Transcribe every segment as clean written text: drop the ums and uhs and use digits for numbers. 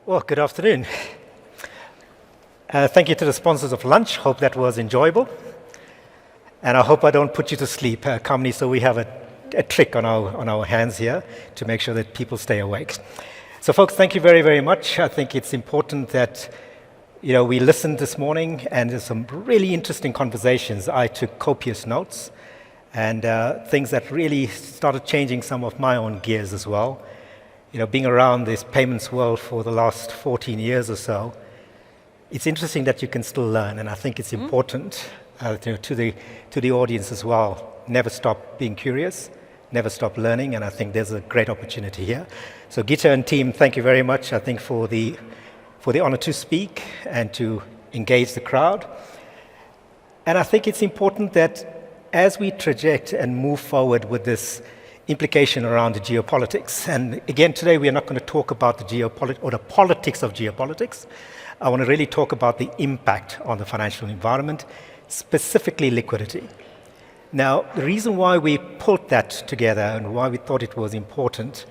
Well, good afternoon. Thank you to the sponsors of lunch. Hope that was enjoyable. And I hope I don't put you to sleep, Kamini, so we have a trick on our hands here to make sure that people stay awake. So folks, thank you very, very much. I think it's important that we listened this morning, and there's some really interesting conversations. I took copious notes, and things that really started changing some of my own gears as well. Being around this payments world for the last 14 years or so, it's interesting that you can still learn, and I think it's important to the audience as well. Never stop being curious, never stop learning, and I think there's a great opportunity here. So Gita and team, thank you very much, I think, for the honor to speak and to engage the crowd. And I think it's important that as we traject and move forward with this implication around the geopolitics. And again, today we are not going to talk about the geopolitics or the politics of geopolitics. I want to really talk about the impact on the financial environment, specifically liquidity. Now, the reason why we pulled that together and why we thought it was important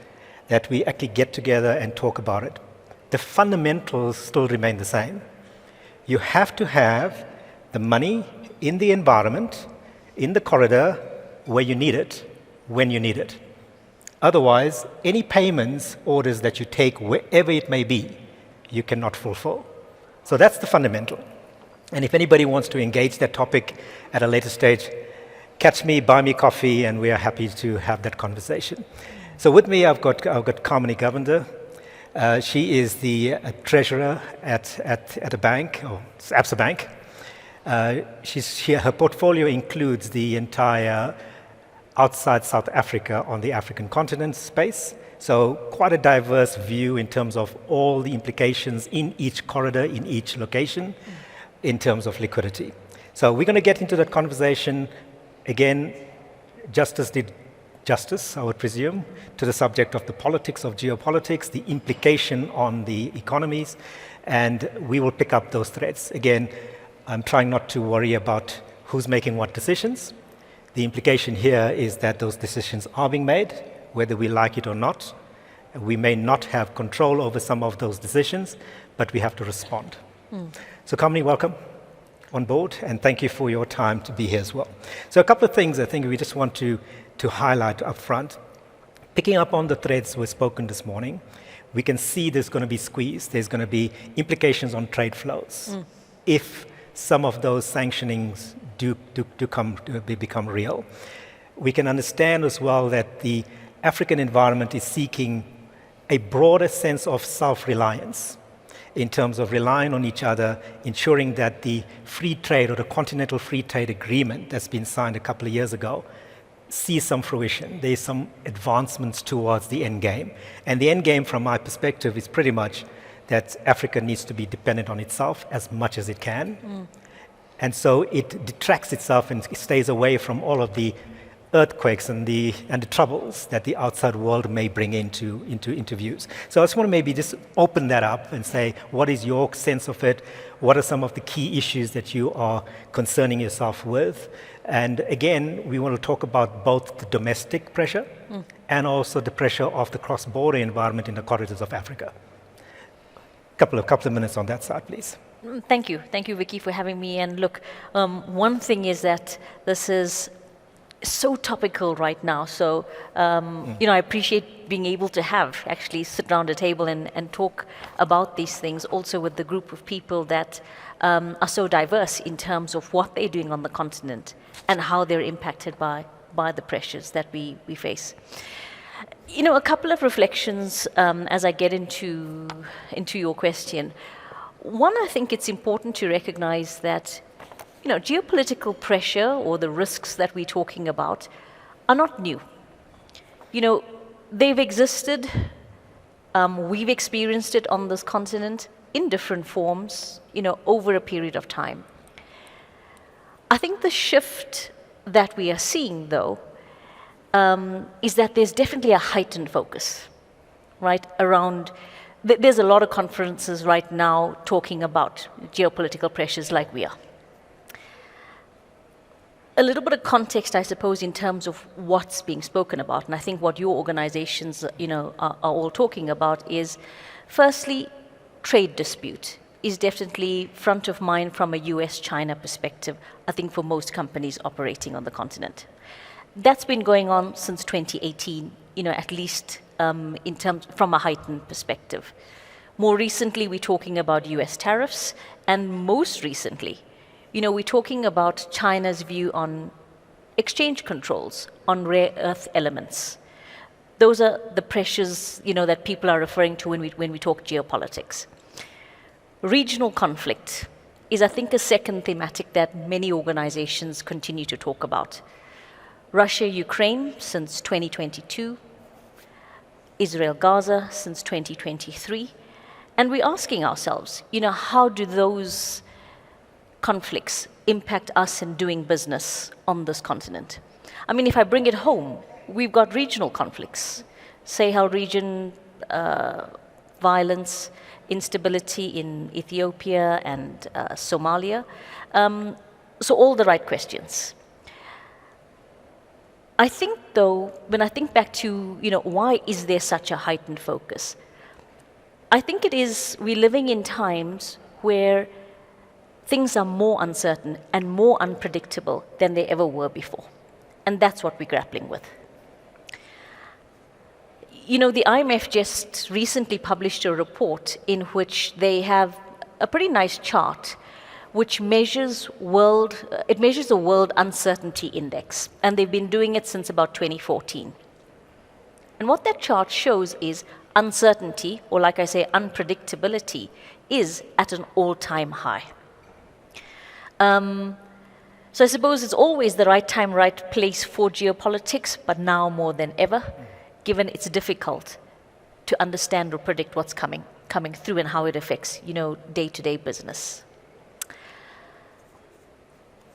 that we actually get together and talk about it, the fundamentals still remain the same. You have to have the money in the environment, in the corridor, where you need it, when you need it. Otherwise, any payments orders that you take, wherever it may be, you cannot fulfill. So that's the fundamental. And if anybody wants to engage that topic at a later stage, catch me, buy me coffee, and we are happy to have that conversation. So with me, I've got Kamini Govender. She is the treasurer at a bank, or Absa Bank. Her portfolio includes the entire outside South Africa on the African continent space. So quite a diverse view in terms of all the implications in each corridor, in each location, in terms of liquidity. So we're going to get into that conversation. Again, Justice did justice, I would presume, to the subject of the politics of geopolitics, the implication on the economies, and we will pick up those threads. Again, I'm trying not to worry about who's making what decisions. The implication here is that those decisions are being made, whether we like it or not. We may not have control over some of those decisions, but we have to respond. So Kamini, welcome on board, and thank you for your time to be here as well. So a couple of things I think we just want to highlight up front. Picking up on the threads we've spoken this morning, we can see there's going to be squeeze. There's going to be implications on trade flows if some of those sanctionings do become real. We can understand as well that the African environment is seeking a broader sense of self-reliance in terms of relying on each other, ensuring that the free trade or the continental free trade agreement that's been signed a couple of years ago sees some fruition. There's some advancements towards the end game. And the end game, from my perspective, is pretty much that Africa needs to be dependent on itself as much as it can. And so it detracts itself and stays away from all of the earthquakes and the troubles that the outside world may bring into views. So I just want to maybe just open that up and say, what is your sense of it? What are some of the key issues that you are concerning yourself with? And again, we want to talk about both the domestic pressure and also the pressure of the cross-border environment in the corridors of Africa. Couple of minutes on that side, please. Thank you, Vicky, for having me. And look, one thing is that this is so topical right now. So, I appreciate being able to actually sit around a table and talk about these things, also with the group of people that are so diverse in terms of what they're doing on the continent and how they're impacted by the pressures that we face. A couple of reflections as I get into your question. One, I think it's important to recognize that, geopolitical pressure or the risks that we're talking about are not new. They've existed. We've experienced it on this continent in different forms, over a period of time. I think the shift that we are seeing, though, is that there's definitely a heightened focus, right, around. There's a lot of conferences right now talking about geopolitical pressures like we are. A little bit of context, I suppose, in terms of what's being spoken about, and I think what your organizations, are all talking about is, firstly, trade dispute is definitely front of mind from a US-China perspective, I think, for most companies operating on the continent. That's been going on since 2018, at least in terms from a heightened perspective. More recently, we're talking about US tariffs, and most recently, we're talking about China's view on exchange controls on rare earth elements. Those are the pressures, that people are referring to when we talk geopolitics. Regional conflict is, I think, a second thematic that many organizations continue to talk about. Russia-Ukraine since 2022, Israel-Gaza since 2023, and we're asking ourselves, how do those conflicts impact us in doing business on this continent? I mean, if I bring it home, we've got regional conflicts, Sahel region, violence, instability in Ethiopia and Somalia. So all the right questions. I think, though, when I think back to, why is there such a heightened focus? I think it is we're living in times where things are more uncertain and more unpredictable than they ever were before. And that's what we're grappling with. The IMF just recently published a report in which they have a pretty nice chart which measures the World Uncertainty Index, and they've been doing it since about 2014. And what that chart shows is uncertainty, or like I say, unpredictability, is at an all-time high. So I suppose it's always the right time, right place for geopolitics, but now more than ever, given it's difficult to understand or predict what's coming through and how it affects, day-to-day business.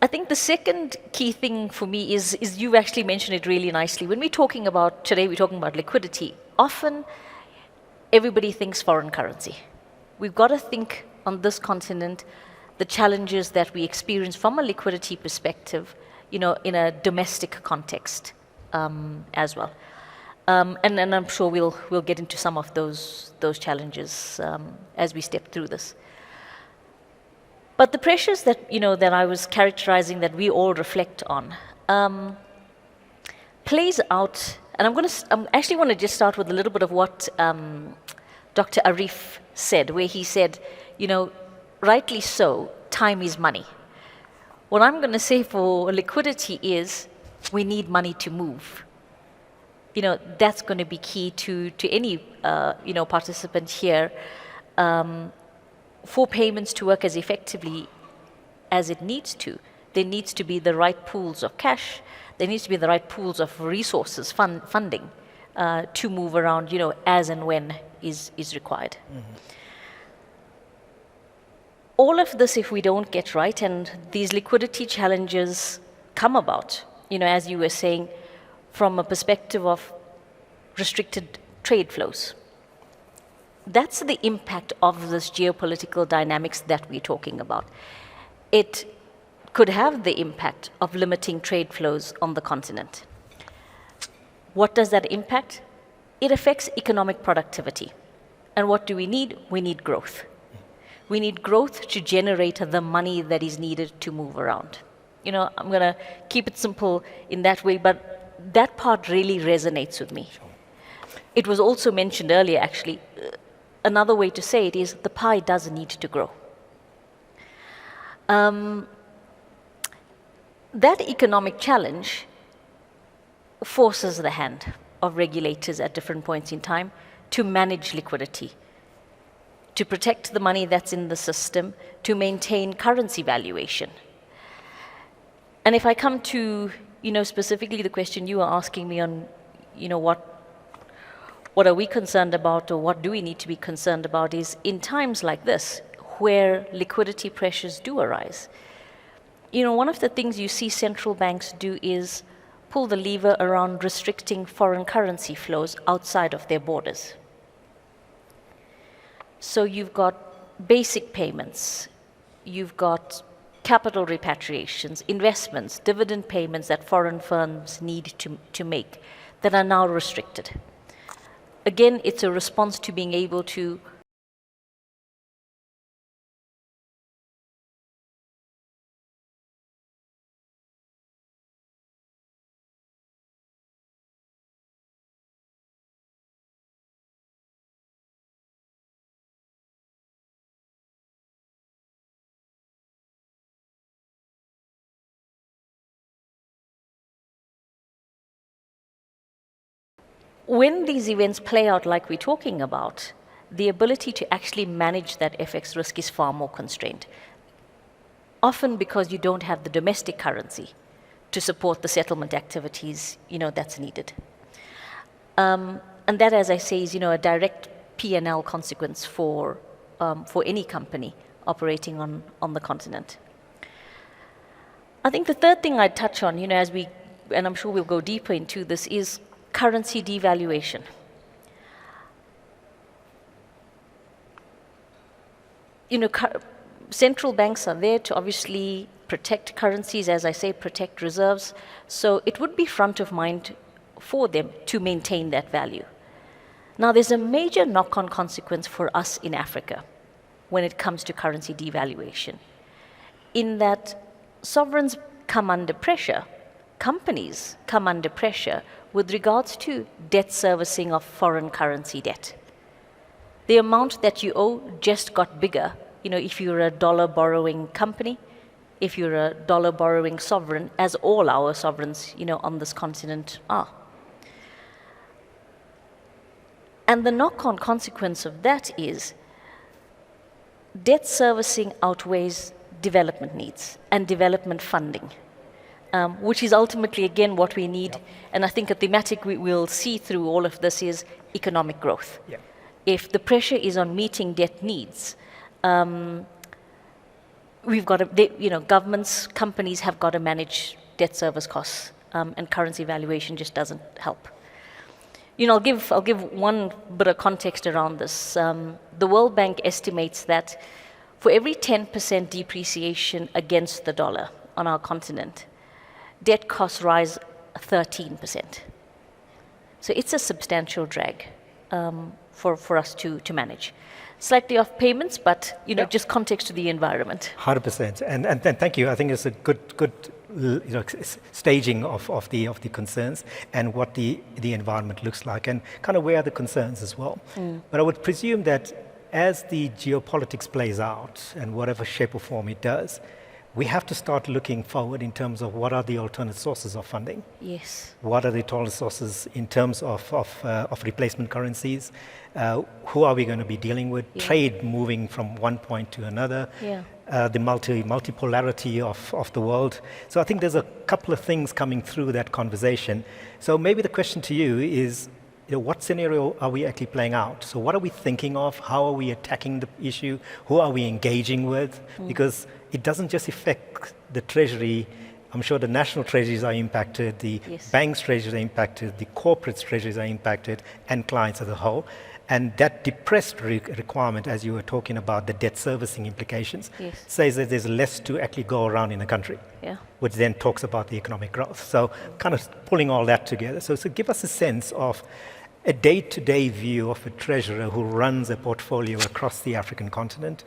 I think the second key thing for me is you actually mentioned it really nicely. When we're talking about, today we're talking about liquidity, often everybody thinks foreign currency. We've got to think on this continent the challenges that we experience from a liquidity perspective, in a domestic context as well. And I'm sure we'll get into some of those challenges as we step through this. But the pressures that that I was characterizing, that we all reflect on, plays out. And I'm actually want to just start with a little bit of what Dr. Arif said, where he said, rightly so, time is money. What I'm going to say for liquidity is we need money to move. That's going to be key to any participant here. For payments to work as effectively as it needs to, there needs to be the right pools of cash, there needs to be the right pools of resources, funding, to move around, as and when is required. Mm-hmm. All of this, if we don't get right, and these liquidity challenges come about, as you were saying, from a perspective of restricted trade flows. That's the impact of this geopolitical dynamics that we're talking about. It could have the impact of limiting trade flows on the continent. What does that impact? It affects economic productivity. And what do we need? We need growth. We need growth to generate the money that is needed to move around. I'm going to keep it simple in that way, but that part really resonates with me. Sure. It was also mentioned earlier, actually. Another way to say it is the pie does need to grow. That economic challenge forces the hand of regulators at different points in time to manage liquidity, to protect the money that's in the system, to maintain currency valuation. And if I come to, specifically the question you are asking me on, what are we concerned about, or what do we need to be concerned about, is in times like this, where liquidity pressures do arise. One of the things you see central banks do is pull the lever around restricting foreign currency flows outside of their borders. So you've got basic payments, you've got capital repatriations, investments, dividend payments that foreign firms need to make that are now restricted. Again, it's a response to being able to when these events play out like we're talking about, the ability to actually manage that FX risk is far more constrained. Often because you don't have the domestic currency to support the settlement activities, that's needed. And that, as I say, is, a direct P&L consequence for any company operating on the continent. I think the third thing I'd touch on, and I'm sure we'll go deeper into this, is currency devaluation. Central banks are there to obviously protect currencies, as I say, protect reserves. So it would be front of mind for them to maintain that value. Now, there's a major knock-on consequence for us in Africa when it comes to currency devaluation, in that sovereigns come under pressure, companies come under pressure with regards to debt servicing of foreign currency debt. The amount that you owe just got bigger. If you're a dollar borrowing company, if you're a dollar borrowing sovereign, as all our sovereigns, on this continent are. And the knock-on consequence of that is debt servicing outweighs development needs and development funding, which is ultimately, again, what we need. Yep. And I think a thematic we'll see through all of this is economic growth. Yep. If the pressure is on meeting debt needs, we've got to, governments, companies have got to manage debt service costs, and currency valuation just doesn't help. I'll give one bit of context around this. The World Bank estimates that for every 10% depreciation against the dollar on our continent, debt costs rise 13%. So it's a substantial drag for us to manage. Slightly off payments, but just context to the environment. 100%, and thank you. I think it's a good staging of the concerns and what the environment looks like, and kind of where are the concerns as well. But I would presume that as the geopolitics plays out, and whatever shape or form it does, we have to start looking forward in terms of what are the alternate sources of funding. Yes. What are the alternate sources in terms of replacement currencies? Who are we going to be dealing with? Yeah. Trade moving from one point to another. Yeah. The multipolarity of the world. So I think there's a couple of things coming through that conversation. So maybe the question to you is, what scenario are we actually playing out? So what are we thinking of? How are we attacking the issue? Who are we engaging with? Because it doesn't just affect the treasury. I'm sure the national treasuries are impacted, the banks' treasuries are impacted, the corporates' treasuries are impacted, and clients as a whole. And that depressed requirement, as you were talking about, the debt servicing implications, says that there's less to actually go around in the country, which then talks about the economic growth. So kind of pulling all that together. So give us a sense of a day-to-day view of a treasurer who runs a portfolio across the African continent.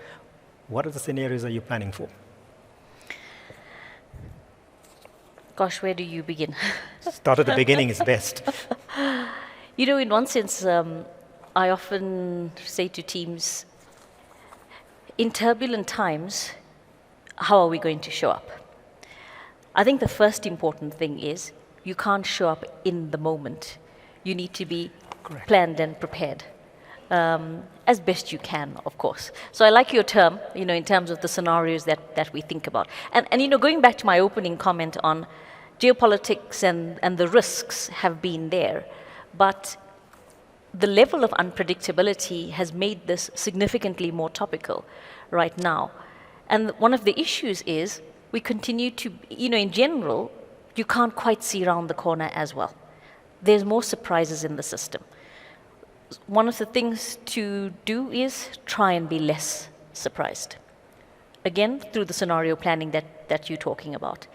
What are the scenarios are you planning for? Gosh, where do you begin? Start at the beginning is best. In one sense, I often say to teams, in turbulent times, how are we going to show up? I think the first important thing is you can't show up in the moment. You need to be planned and prepared, as best you can, of course. So I like your term, in terms of the scenarios that we think about. And going back to my opening comment on geopolitics and the risks have been there, but the level of unpredictability has made this significantly more topical right now. And one of the issues is we continue to, in general, you can't quite see around the corner as well. There's more surprises in the system. One of the things to do is try and be less surprised. Again, through the scenario planning that you're talking about.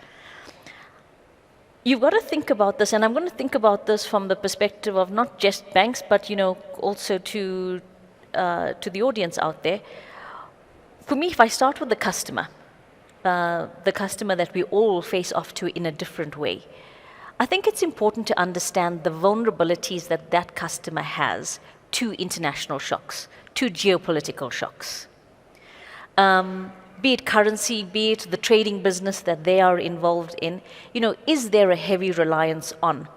You've got to think about this, and I'm going to think about this from the perspective of not just banks, but also to the audience out there. For me, if I start with the customer that we all face off to in a different way, I think it's important to understand the vulnerabilities that customer has to international shocks, to geopolitical shocks. Be it currency, be it the trading business that they are involved in, is there a heavy reliance on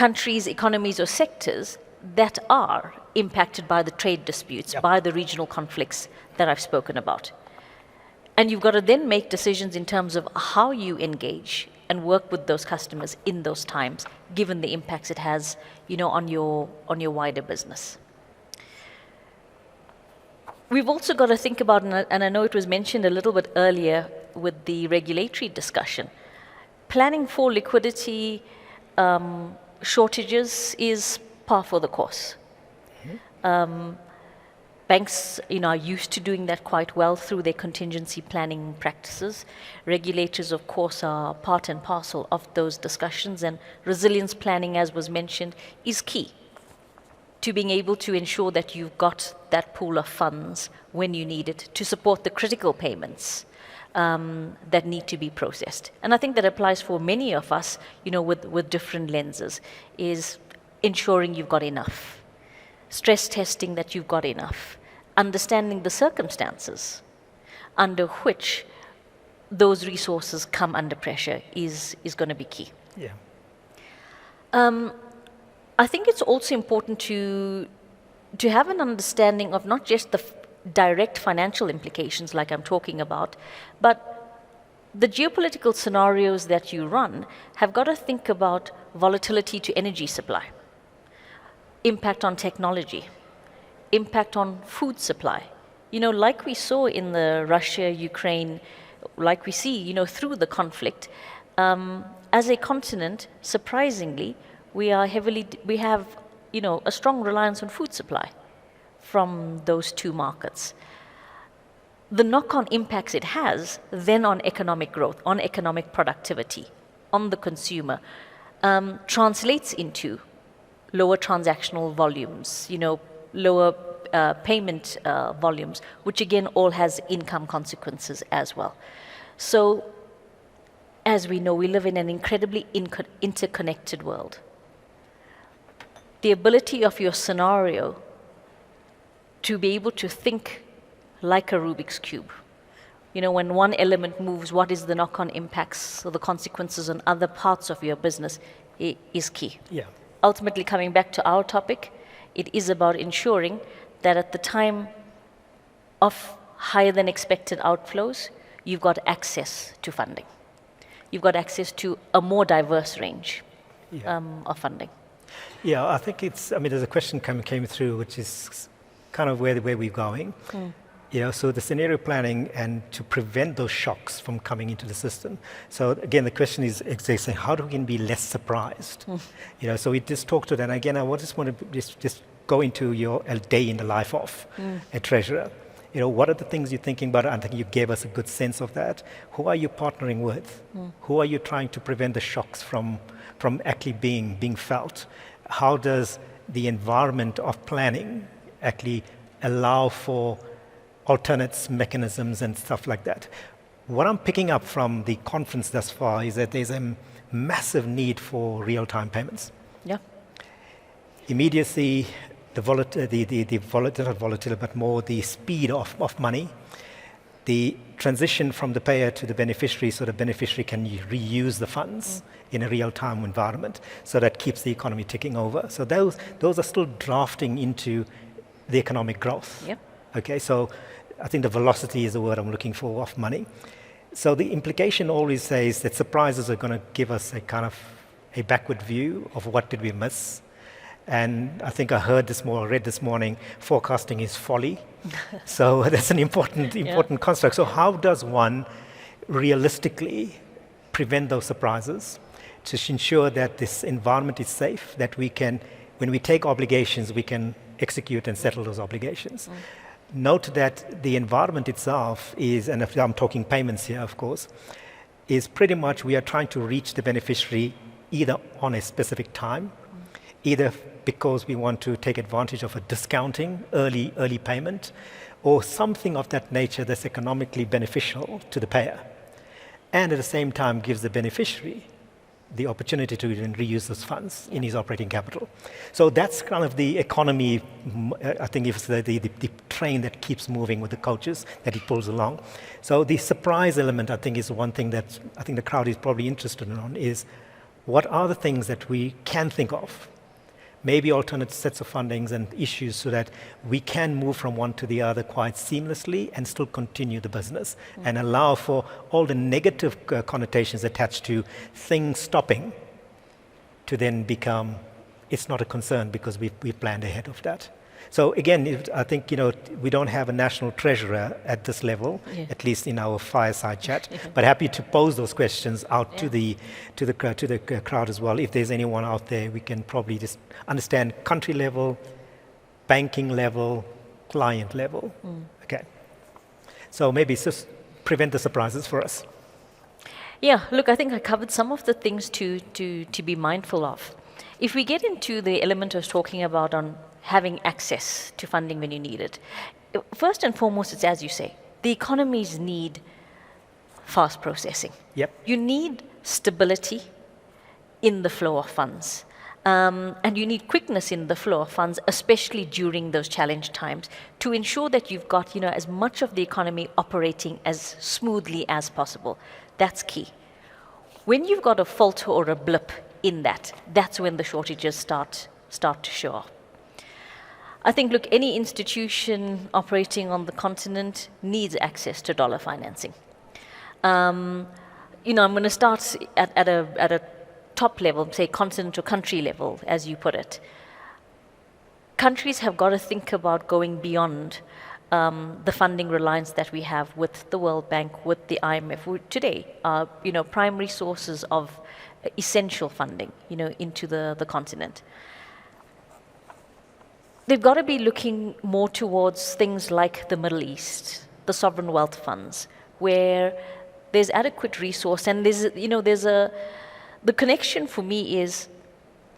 countries, economies, or sectors that are impacted by the trade disputes, by the regional conflicts that I've spoken about. And you've got to then make decisions in terms of how you engage and work with those customers in those times, given the impacts it has, on your wider business. We've also got to think about, and I know it was mentioned a little bit earlier with the regulatory discussion, planning for liquidity shortages is par for the course. Banks, are used to doing that quite well through their contingency planning practices. Regulators, of course, are part and parcel of those discussions, and resilience planning, as was mentioned, is key to being able to ensure that you've got that pool of funds when you need it to support the critical payments that need to be processed. And I think that applies for many of us, with different lenses, is ensuring you've got enough, stress testing that you've got enough, understanding the circumstances under which those resources come under pressure is going to be key. Yeah. I think it's also important to have an understanding of not just the direct financial implications like I'm talking about, but the geopolitical scenarios that you run have got to think about volatility to energy supply, impact on technology, impact on food supply. Like we saw in the Russia-Ukraine, like we see, through the conflict, as a continent, surprisingly, we have, a strong reliance on food supply from those two markets. The knock-on impacts it has then on economic growth, on economic productivity, on the consumer, translates into lower transactional volumes, lower payment volumes, which again all has income consequences as well. So, as we know, we live in an incredibly interconnected world. The ability of your scenario to be able to think like a Rubik's Cube. When one element moves, what is the knock-on impacts or the consequences on other parts of your business is key. Yeah. Ultimately, coming back to our topic, it is about ensuring that at the time of higher than expected outflows, you've got access to funding. You've got access to a more diverse range of funding. Yeah, I think there's a question came through, which is kind of where we're going. So the scenario planning and to prevent those shocks from coming into the system. So again, the question is exactly how do we be less surprised? So we just talked to that. And again, I just want to just go into a day in the life of a treasurer. What are the things you're thinking about? I think you gave us a good sense of that. Who are you partnering with? Who are you trying to prevent the shocks from actually being felt? How does the environment of planning actually allow for alternates, mechanisms, and stuff like that? What I'm picking up from the conference thus far is that there's a massive need for real-time payments. Yeah. Immediacy, the volatility, but more the speed of money, the transition from the payer to the beneficiary, so the beneficiary can reuse the funds in a real-time environment, so that keeps the economy ticking over. So those are still drafting into the economic growth. Yep. Okay, so I think the velocity is the word I'm looking for of money. So the implication always says that surprises are going to give us a kind of a backward view of what did we miss. And I think I read this morning, forecasting is folly. So that's an important construct. So how does one realistically prevent those surprises to ensure that this environment is safe, that we can, when we take obligations, we can execute and settle those obligations? Note that the environment itself is, and if I'm talking payments here, of course, is pretty much we are trying to reach the beneficiary either on a specific time, either because we want to take advantage of a discounting, early payment, or something of that nature that's economically beneficial to the payer, and at the same time gives the beneficiary the opportunity to then reuse those funds in his operating capital. So that's kind of the economy, I think it's the train that keeps moving with the coaches that it pulls along. So the surprise element, I think, is one thing that I think the crowd is probably interested in, is what are the things that we can think of? Maybe alternate sets of fundings and issues so that we can move from one to the other quite seamlessly and still continue the business and allow for all the negative connotations attached to things stopping to then become, it's not a concern because we've planned ahead of that. So again, I think, we don't have a national treasurer at this level, at least in our fireside chat, but happy to pose those questions out to the crowd as well. If there's anyone out there, we can probably just understand country level, banking level, client level. Okay. So maybe just prevent the surprises for us. Yeah, look, I think I covered some of the things to be mindful of. If we get into the element I was talking about on having access to funding when you need it, first and foremost, it's as you say, the economies need fast processing. Yep. You need stability in the flow of funds. And you need quickness in the flow of funds, especially during those challenge times, to ensure that you've got, as much of the economy operating as smoothly as possible. That's key. When you've got a falter or a blip in that, that's when the shortages start to show up. I think, look, any institution operating on the continent needs access to dollar financing. I'm going to start at a top level, say continent or country level, as you put it. Countries have got to think about going beyond the funding reliance that we have with the World Bank, with the IMF, who today are, primary sources of essential funding, into the continent. They've got to be looking more towards things like the Middle East, the sovereign wealth funds, where there's adequate resource, and the connection for me is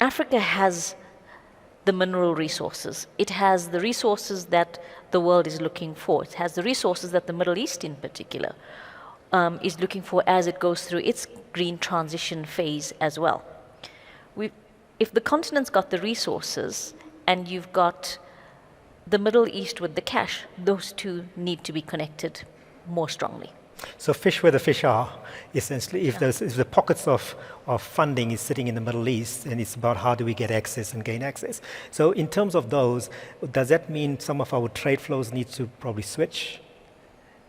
Africa has the mineral resources. It has the resources that the world is looking for. It has the resources that the Middle East in particular is looking for as it goes through its green transition phase as well. If the continent's got the resources and you've got the Middle East with the cash, those two need to be connected more strongly. So fish where the fish are, essentially. If the pockets of funding is sitting in the Middle East, and it's about how do we get access and gain access. So in terms of those, does that mean some of our trade flows need to probably switch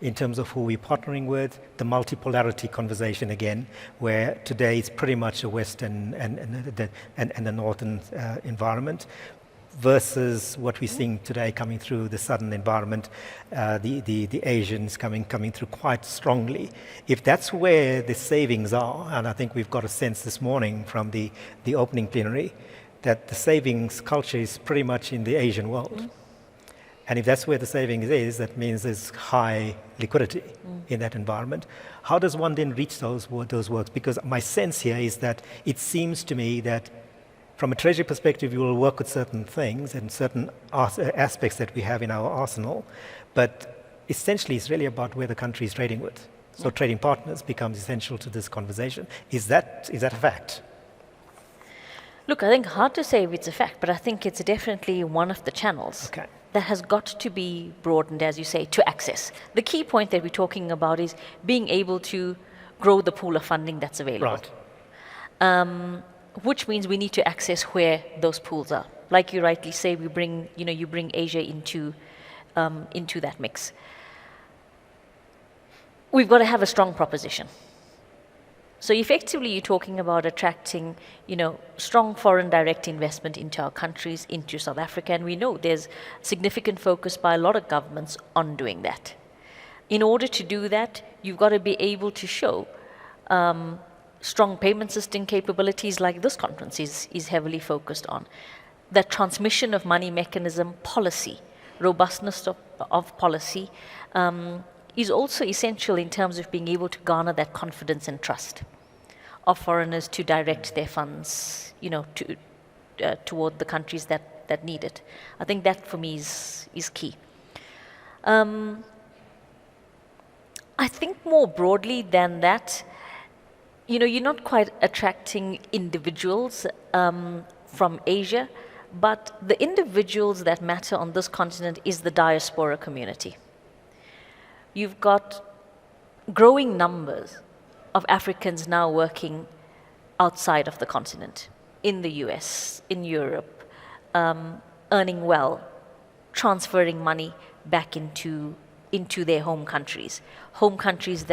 in terms of who we're partnering with? The multipolarity conversation again, where today it's pretty much a Western and the Northern environment, versus what we're seeing today coming through the southern environment, the Asians coming through quite strongly. If that's where the savings are, and I think we've got a sense this morning from the opening plenary, that the savings culture is pretty much in the Asian world. And if that's where the savings is, that means there's high liquidity in that environment. How does one then reach those works? Because my sense here is that it seems to me that from a treasury perspective, you will work with certain things and certain aspects that we have in our arsenal, but essentially it's really about where the country is trading with. So trading partners becomes essential to this conversation. Is that a fact? Look, I think hard to say if it's a fact, but I think it's definitely one of the channels that has got to be broadened, as you say, to access. The key point that we're talking about is being able to grow the pool of funding that's available. Right. Which means we need to access where those pools are. Like you rightly say, you bring Asia into that mix. We've got to have a strong proposition. So effectively, you're talking about attracting, strong foreign direct investment into our countries, into South Africa, and we know there's significant focus by a lot of governments on doing that. In order to do that, you've got to be able to show strong payment system capabilities, like this conference is heavily focused on. That transmission of money mechanism policy, robustness of policy, is also essential in terms of being able to garner that confidence and trust of foreigners to direct their funds, toward the countries that need it. I think that for me is key. I think more broadly than that, you're not quite attracting individuals from Asia, but the individuals that matter on this continent is the diaspora community. You've got growing numbers of Africans now working outside of the continent, in the US, in Europe, earning well, transferring money back into their home countries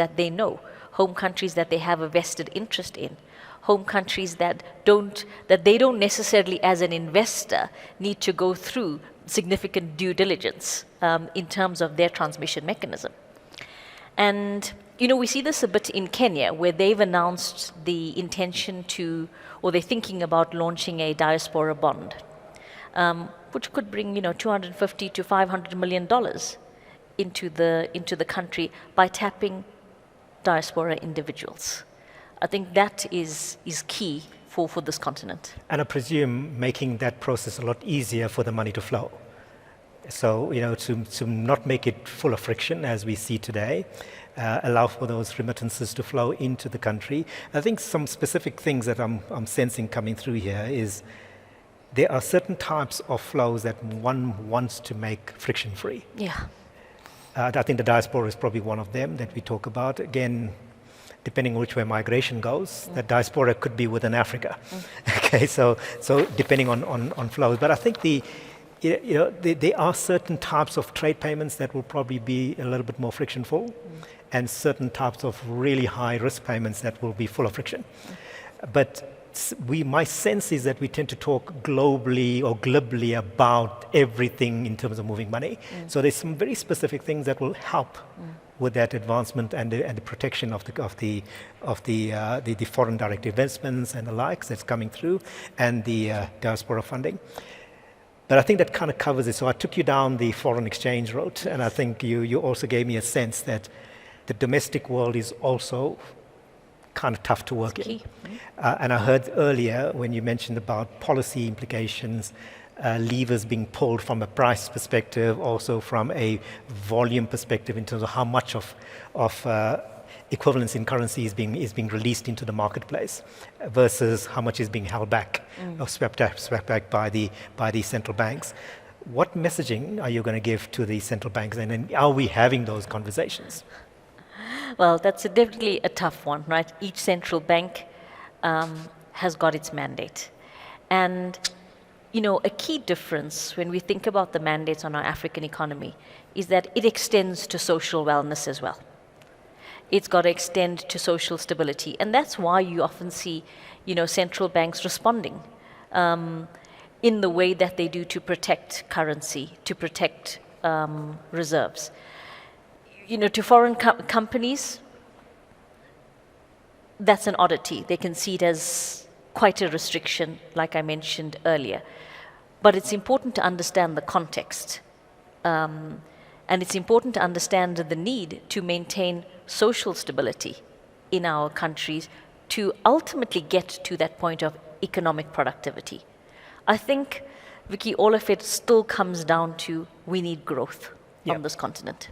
that they know, home countries that they have a vested interest in, home countries that they don't necessarily as an investor need to go through significant due diligence in terms of their transmission mechanism. And we see this a bit in Kenya, where they've announced the intention or they're thinking about launching a diaspora bond, which could bring $250 to $500 million into the country by tapping diaspora individuals. I think that is key for this continent. And I presume making that process a lot easier for the money to flow. So, to not make it full of friction as we see today, allow for those remittances to flow into the country. I think some specific things that I'm sensing coming through here is there are certain types of flows that one wants to make friction-free. Yeah. I think the diaspora is probably one of them that we talk about. Again, depending on which way migration goes, the diaspora could be within Africa. Okay, so depending on flows. But I think there are certain types of trade payments that will probably be a little bit more friction-full, and certain types of really high-risk payments that will be full of friction. But my sense is that we tend to talk globally or glibly about everything in terms of moving money. So there's some very specific things that will help with that advancement and the protection of the foreign direct investments and the likes that's coming through, and the diaspora funding. But I think that kind of covers it. So I took you down the foreign exchange route, and I think you also gave me a sense that the domestic world is also kind of tough to work in. And I heard earlier when you mentioned about policy implications, levers being pulled from a price perspective, also from a volume perspective in terms of how much of equivalence in currency is being released into the marketplace versus how much is being held back or swept back by the central banks. What messaging are you going to give to the central banks, and then are we having those conversations? Well, that's definitely a tough one, right? Each central bank has got its mandate. And, a key difference when we think about the mandates on our African economy is that it extends to social wellness as well. It's got to extend to social stability. And that's why you often see, central banks responding in the way that they do to protect currency, to protect reserves. To foreign companies, that's an oddity. They can see it as quite a restriction, like I mentioned earlier. But it's important to understand the context. And it's important to understand the need to maintain social stability in our countries to ultimately get to that point of economic productivity. I think, Vicky, all of it still comes down to we need growth on this continent.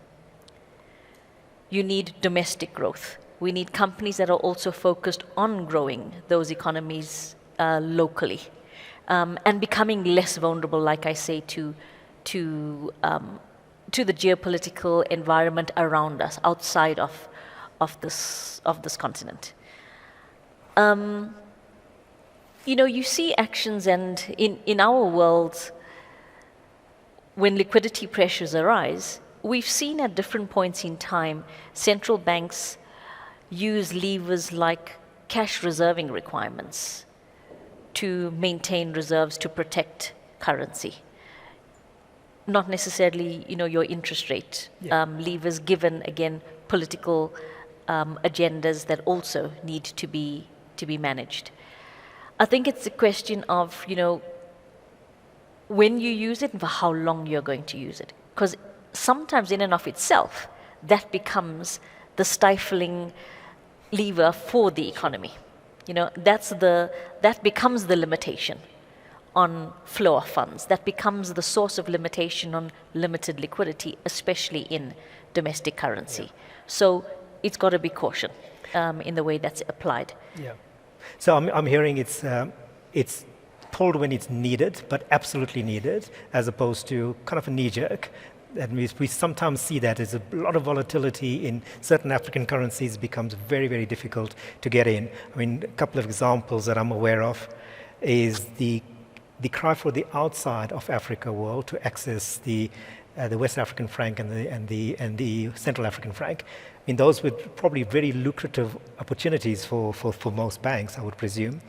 You need domestic growth. We need companies that are also focused on growing those economies locally and becoming less vulnerable, like I say, to the geopolitical environment around us, outside of this continent. You see actions, and in our world, when liquidity pressures arise, we've seen at different points in time central banks use levers like cash reserving requirements to maintain reserves to protect currency. Not necessarily, your interest rate levers, given again political agendas that also need to be managed. I think it's a question of when you use it and for how long you're going to use it, because sometimes in and of itself that becomes the stifling lever for the economy. That becomes the limitation on flow of funds. That becomes the source of limitation on limited liquidity, especially in domestic currency. So it's got to be caution in the way that's applied. Yeah. So I'm hearing it's pulled when it's needed, but absolutely needed, as opposed to kind of a knee-jerk. And we sometimes see that there's a lot of volatility in certain African currencies becomes very, very difficult to get in. I mean, a couple of examples that I'm aware of is the cry for the outside of Africa world to access the West African franc and the Central African franc. I mean, those were probably very lucrative opportunities for most banks, I would presume.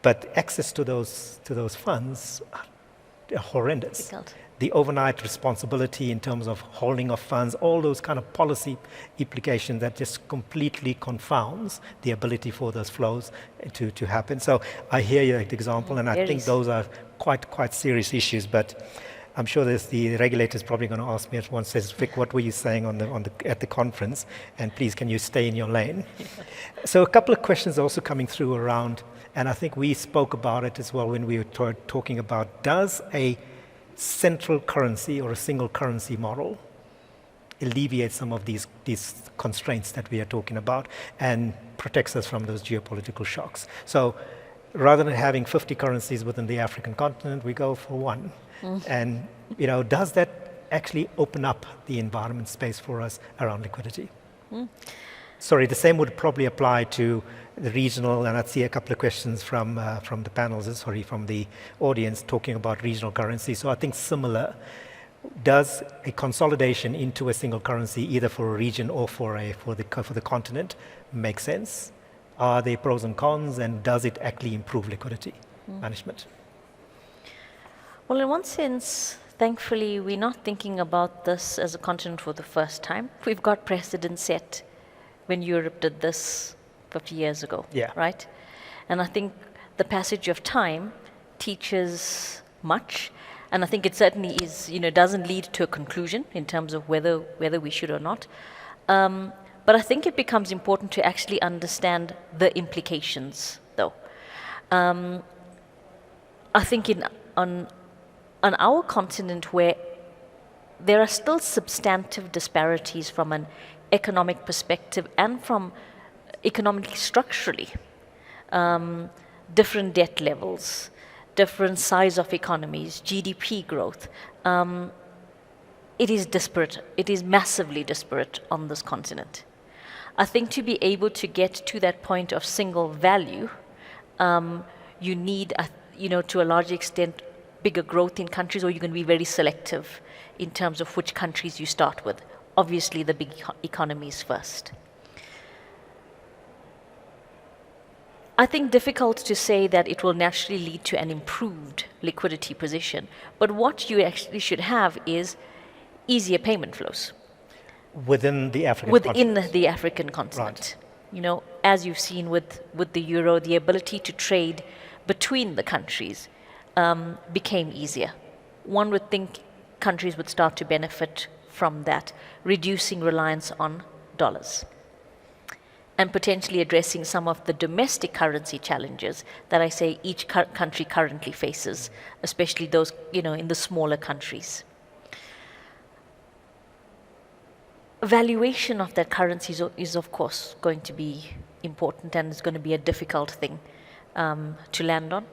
But access to those funds are horrendous. Difficult. The overnight responsibility in terms of holding of funds, all those kind of policy implications that just completely confounds the ability for those flows to happen. So I hear your example, and I think those are quite serious issues. But I'm sure the regulator is probably going to ask me at once, says, Vic, what were you saying at the conference? And please, can you stay in your lane? So a couple of questions also coming through around, and I think we spoke about it as well when we were talking about, does a central currency or a single currency model alleviate some of these constraints that we are talking about and protects us from those geopolitical shocks? So rather than having 50 currencies within the African continent, we go for one. And does that actually open up the environment space for us around liquidity? Sorry, the same would probably apply to the regional, and I'd see a couple of questions from the panels, from the audience talking about regional currency. So I think similar. Does a consolidation into a single currency, either for a region or for the continent, make sense? Are there pros and cons, and does it actually improve liquidity management? Well, in one sense, thankfully, we're not thinking about this as a continent for the first time. We've got precedent set when Europe did this 50 years ago, right? And I think the passage of time teaches much, and I think it certainly is, doesn't lead to a conclusion in terms of whether we should or not. But I think it becomes important to actually understand the implications, though. I think on our continent, where there are still substantive disparities from an economic perspective and from economically structurally, different debt levels, different size of economies, GDP growth, it is disparate. It is massively disparate on this continent. I think to be able to get to that point of single value, you need, to a large extent, bigger growth in countries, or you're going to be very selective in terms of which countries you start with. Obviously, the big economies first. I think difficult to say that it will naturally lead to an improved liquidity position, but what you actually should have is easier payment flows. Within the African continent. Right. As you've seen with the euro, the ability to trade between the countries became easier. One would think countries would start to benefit from that, reducing reliance on dollars and potentially addressing some of the domestic currency challenges that I say each country currently faces, especially those, in the smaller countries. Valuation of that currency is of course going to be important, and it's going to be a difficult thing to land on.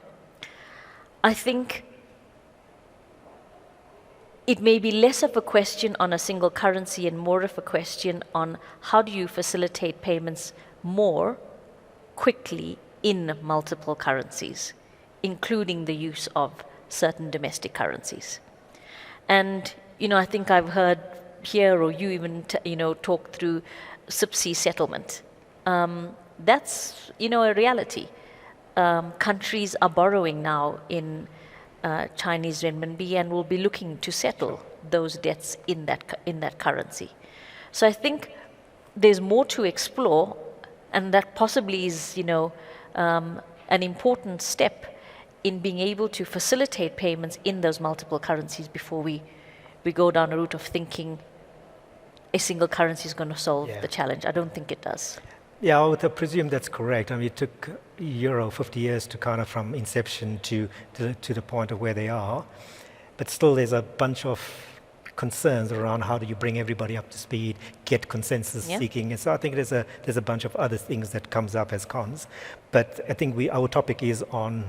I think it may be less of a question on a single currency and more of a question on how do you facilitate payments more quickly in multiple currencies, including the use of certain domestic currencies. And, I think I've heard here, or you even talk through PIPC settlement. That's a reality. Countries are borrowing now in Chinese renminbi and will be looking to settle those debts in that currency. So I think there's more to explore, and that possibly is an important step in being able to facilitate payments in those multiple currencies before we go down a route of thinking a single currency is going to solve the challenge. I don't think it does. Yeah, I would presume that's correct. I mean, it took euro 50 years to kind of from inception to the point of where they are. But still, there's a bunch of concerns around how do you bring everybody up to speed, get consensus seeking. And so I think there's a bunch of other things that comes up as cons. But I think our topic is on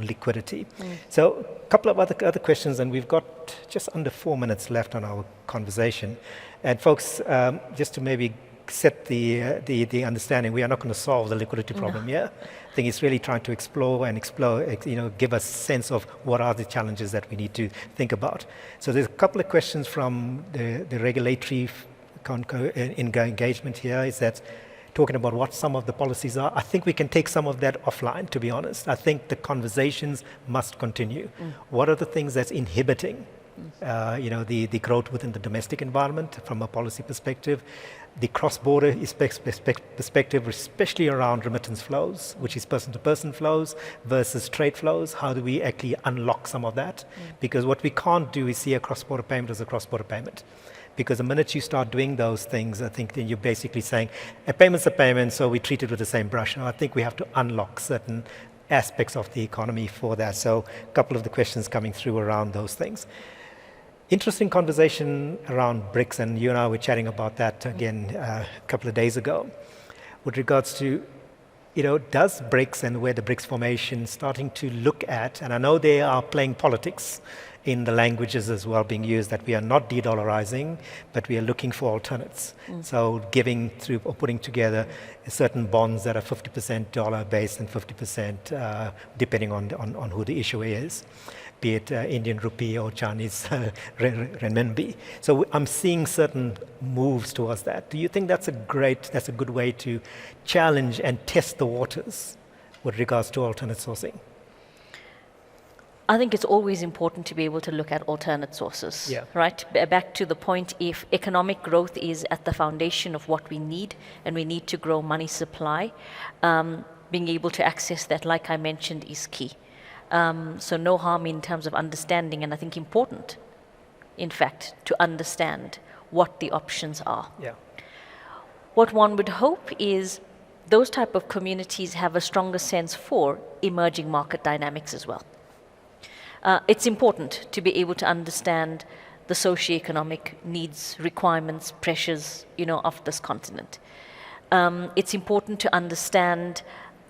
liquidity. So a couple of other questions, and we've got just under 4 minutes left on our conversation. And folks, just to maybe set the understanding, we are not going to solve the liquidity problem here. I think it's really trying to explore, give us a sense of what are the challenges that we need to think about. So there's a couple of questions from the regulatory engagement here, is that talking about what some of the policies are. I think we can take some of that offline, to be honest. I think the conversations must continue. What are the things that's inhibiting the growth within the domestic environment from a policy perspective, the cross-border perspective, especially around remittance flows, which is person-to-person flows versus trade flows. How do we actually unlock some of that? Because what we can't do is see a cross-border payment as a cross-border payment. Because the minute you start doing those things, I think then you're basically saying, a payment's a payment, so we treat it with the same brush. And I think we have to unlock certain aspects of the economy for that. So a couple of the questions coming through around those things. Interesting conversation around BRICS, and you and I were chatting about that again a couple of days ago, with regards to, does BRICS and where the BRICS formation starting to look at, and I know they are playing politics in the languages as well being used, that we are not de-dollarizing, but we are looking for alternates. So giving through or putting together certain bonds that are 50% dollar based and 50% depending on who the issuer is, be it Indian rupee or Chinese renminbi. So I'm seeing certain moves towards that. Do you think that's a good way to challenge and test the waters with regards to alternate sourcing? I think it's always important to be able to look at alternate sources, right? Back to the point, if economic growth is at the foundation of what we need, and we need to grow money supply, being able to access that, like I mentioned, is key. So no harm in terms of understanding, and I think important, in fact, to understand what the options are. What one would hope is those type of communities have a stronger sense for emerging market dynamics as well. It's important to be able to understand the socioeconomic needs, requirements, pressures, of this continent. It's important to understand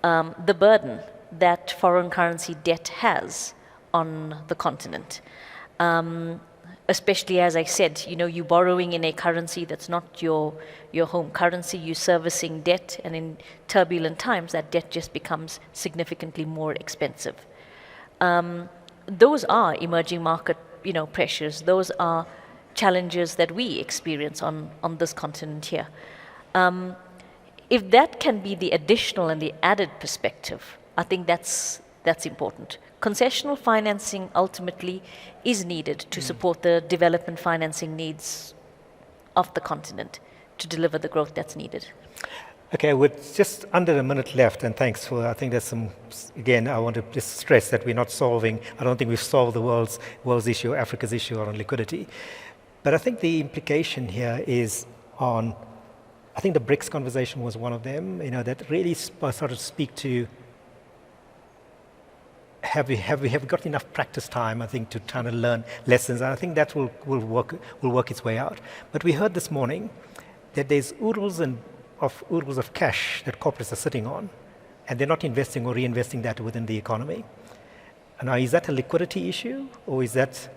the burden that foreign currency debt has on the continent. Especially, as I said, you're borrowing in a currency that's not your home currency, you're servicing debt, and in turbulent times, that debt just becomes significantly more expensive. Those are emerging market, pressures. Those are challenges that we experience on this continent here. If that can be the additional and the added perspective, I think that's important. Concessional financing ultimately is needed to support the development financing needs of the continent to deliver the growth that's needed. Okay, with just under a minute left, and thanks for, I think there's some, again, I want to just stress that we're not solving, I don't think we've solved the world's issue, Africa's issue on liquidity. But I think the implication here is on, I think the BRICS conversation was one of them, that really started to speak to, have we got enough practice time, I think, to try to learn lessons, and I think that will work its way out. But we heard this morning that there's oodles of cash that corporates are sitting on, and they're not investing or reinvesting that within the economy. Now, is that a liquidity issue, or is that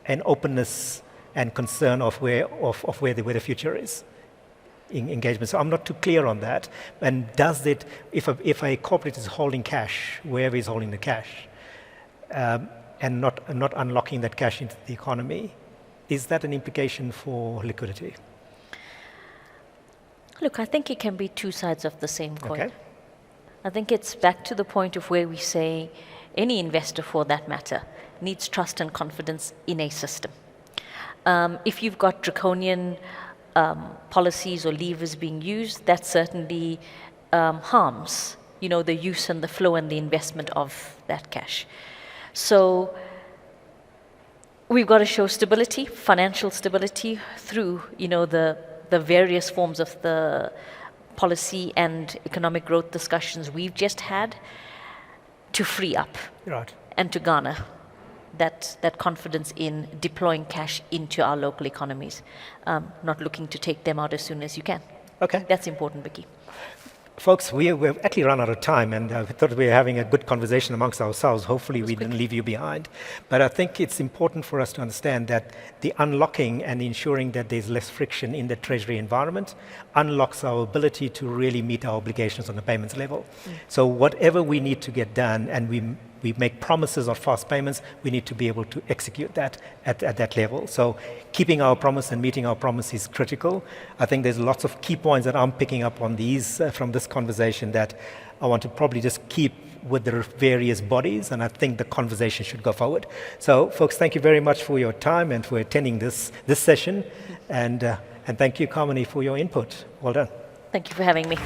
an openness and concern of where the future is? Engagement. So I'm not too clear on that. And does it, if a corporate is holding cash, wherever he's holding the cash, and not unlocking that cash into the economy, is that an implication for liquidity? Look, I think it can be two sides of the same coin. Okay. I think it's back to the point of where we say any investor, for that matter, needs trust and confidence in a system. If you've got draconian policies or levers being used, that certainly harms, the use and the flow and the investment of that cash. So we've got to show stability, financial stability through, the various forms of the policy and economic growth discussions we've just had, to free up and to garner that confidence in deploying cash into our local economies, not looking to take them out as soon as you can. Okay. That's important, Vicky. Folks, we've actually run out of time, and we thought we were having a good conversation amongst ourselves. Hopefully we didn't leave you behind. But I think it's important for us to understand that the unlocking and ensuring that there's less friction in the treasury environment unlocks our ability to really meet our obligations on the payments level. So whatever we need to get done, and we make promises of fast payments, we need to be able to execute that at that level. So keeping our promise and meeting our promise is critical. I think there's lots of key points that I'm picking up on these from this conversation that I want to probably just keep with the various bodies, and I think the conversation should go forward. So folks, thank you very much for your time and for attending this session, and thank you, Kamini, for your input. Well done. Thank you for having me.